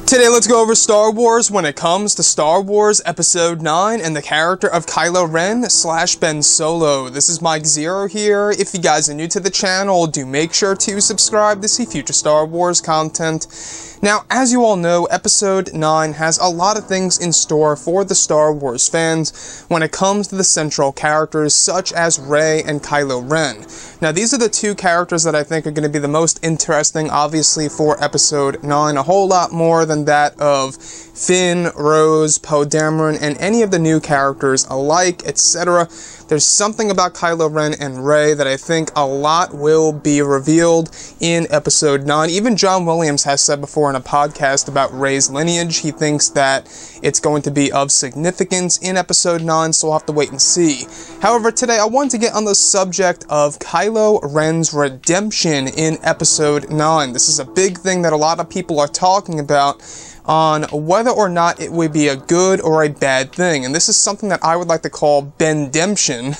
Today, let's go over Star Wars when it comes to Star Wars Episode 9 and the character of Kylo Ren / Ben Solo. This is Mike Zero here. If you guys are new to the channel, do make sure to subscribe to see future Star Wars content. Now, as you all know, Episode 9 has a lot of things in store for the Star Wars fans when it comes to the central characters such as Rey and Kylo Ren. Now, these are the two characters that I think are going to be the most interesting, obviously, for Episode 9, a whole lot more than that of Finn, Rose, Poe Dameron, and any of the new characters alike, etc. There's something about Kylo Ren and Rey that I think a lot will be revealed in Episode 9. Even John Williams has said before in a podcast about Rey's lineage, he thinks that it's going to be of significance in Episode 9, so we'll have to wait and see. However, today I want to get on the subject of Kylo Ren's redemption in Episode 9. This is a big thing that a lot of people are talking about on whether or not it would be a good or a bad thing. And this is something that I would like to call Bendemption.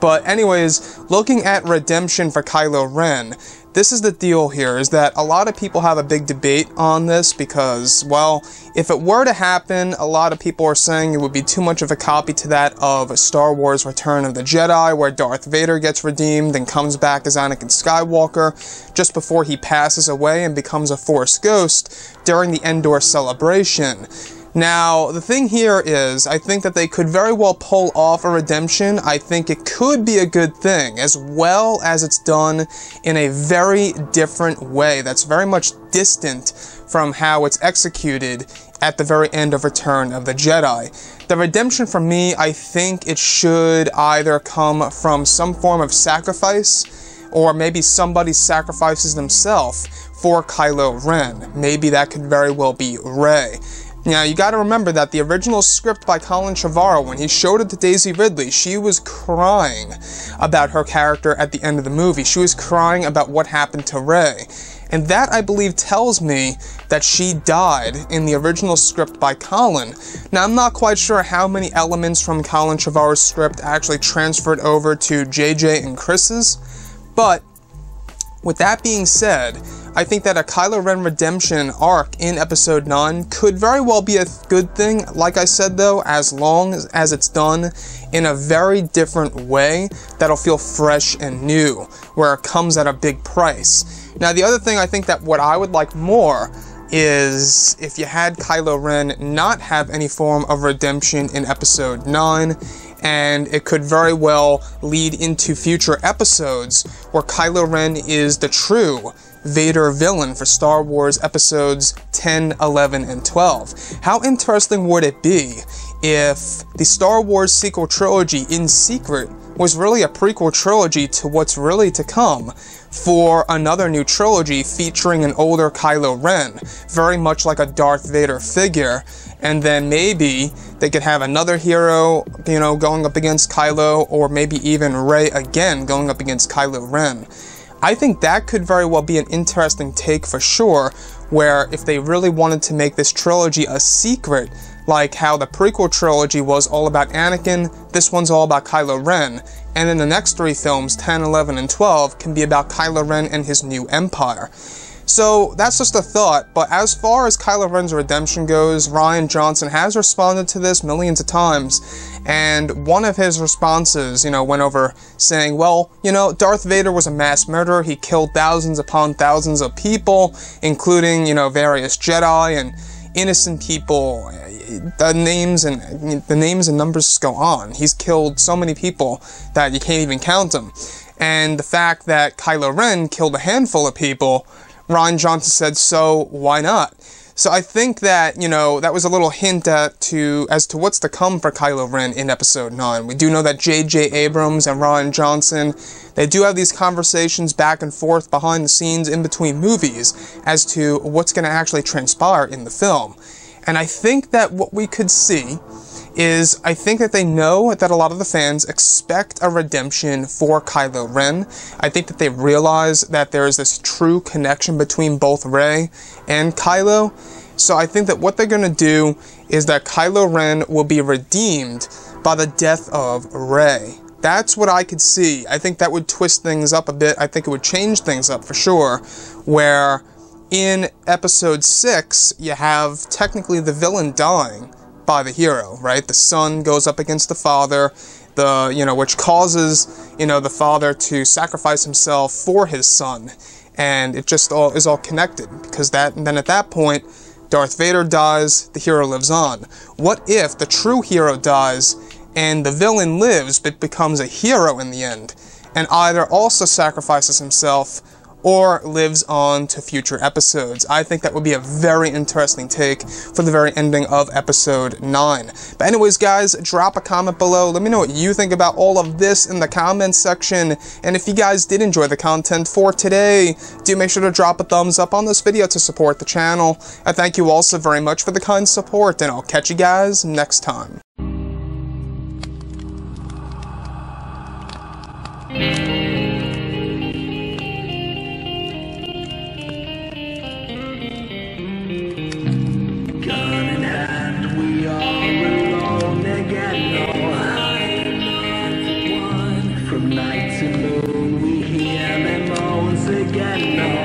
But anyways, looking at redemption for Kylo Ren, this is the deal here, is that a lot of people have a big debate on this because, well, if it were to happen, a lot of people are saying it would be too much of a copy to that of Star Wars Return of the Jedi, where Darth Vader gets redeemed and comes back as Anakin Skywalker just before he passes away and becomes a Force ghost during the Endor celebration. Now, the thing here is, I think that they could very well pull off a redemption. I think it could be a good thing, as well as it's done in a very different way that's very much distant from how it's executed at the very end of Return of the Jedi. The redemption for me, I think it should either come from some form of sacrifice, or maybe somebody sacrifices themselves for Kylo Ren. Maybe that could very well be Rey. Now, you gotta remember that the original script by Colin Trevorrow, when he showed it to Daisy Ridley, she was crying about her character at the end of the movie. She was crying about what happened to Rey. And that, I believe, tells me that she died in the original script by Colin. Now, I'm not quite sure how many elements from Colin Trevorrow's script actually transferred over to JJ and Chris's, but with that being said, I think that a Kylo Ren redemption arc in Episode 9 could very well be a good thing, like I said though, as long as it's done in a very different way that'll feel fresh and new, where it comes at a big price. Now, the other thing I think that what I would like more is if you had Kylo Ren not have any form of redemption in Episode 9, and it could very well lead into future episodes where Kylo Ren is the true Vader villain for Star Wars Episodes 10, 11, and 12. How interesting would it be if the Star Wars sequel trilogy in secret was really a prequel trilogy to what's really to come for another new trilogy featuring an older Kylo Ren, very much like a Darth Vader figure, and then maybe they could have another hero, you know, going up against Kylo, or maybe even Rey again going up against Kylo Ren. I think that could very well be an interesting take for sure, where if they really wanted to make this trilogy a secret, like how the prequel trilogy was all about Anakin, this one's all about Kylo Ren, and then the next three films, 10, 11, and 12, can be about Kylo Ren and his new empire. So, that's just a thought, but as far as Kylo Ren's redemption goes, Rian Johnson has responded to this millions of times, and one of his responses, you know, went over saying, well, you know, Darth Vader was a mass murderer, he killed thousands upon thousands of people, including, you know, various Jedi and innocent people. The names and numbers go on. He's killed so many people that you can't even count them. And the fact that Kylo Ren killed a handful of people, Rian Johnson said, so why not? So I think that, you know, that was a little hint as to what's to come for Kylo Ren in Episode 9. We do know that J.J. Abrams and Rian Johnson, they do have these conversations back and forth behind the scenes in between movies as to what's going to actually transpire in the film. And I think that what we could see is, I think that they know that a lot of the fans expect a redemption for Kylo Ren. I think that they realize that there is this true connection between both Rey and Kylo. So I think that what they're going to do is that Kylo Ren will be redeemed by the death of Rey. That's what I could see. I think that would twist things up a bit. I think it would change things up for sure, where in episode 6, you have technically the villain dying by the hero, right? The son goes up against the father, which causes, the father to sacrifice himself for his son. And it just is all connected, because then at that point, Darth Vader dies, the hero lives on. What if the true hero dies, and the villain lives, but becomes a hero in the end, and either also sacrifices himself, or lives on to future episodes? I think that would be a very interesting take for the very ending of episode 9. But anyways, guys, drop a comment below. Let me know what you think about all of this in the comments section. And if you guys did enjoy the content for today, do make sure to drop a thumbs up on this video to support the channel. I thank you all so very much for the kind support, and I'll catch you guys next time. From night to moon, we hear them moans again.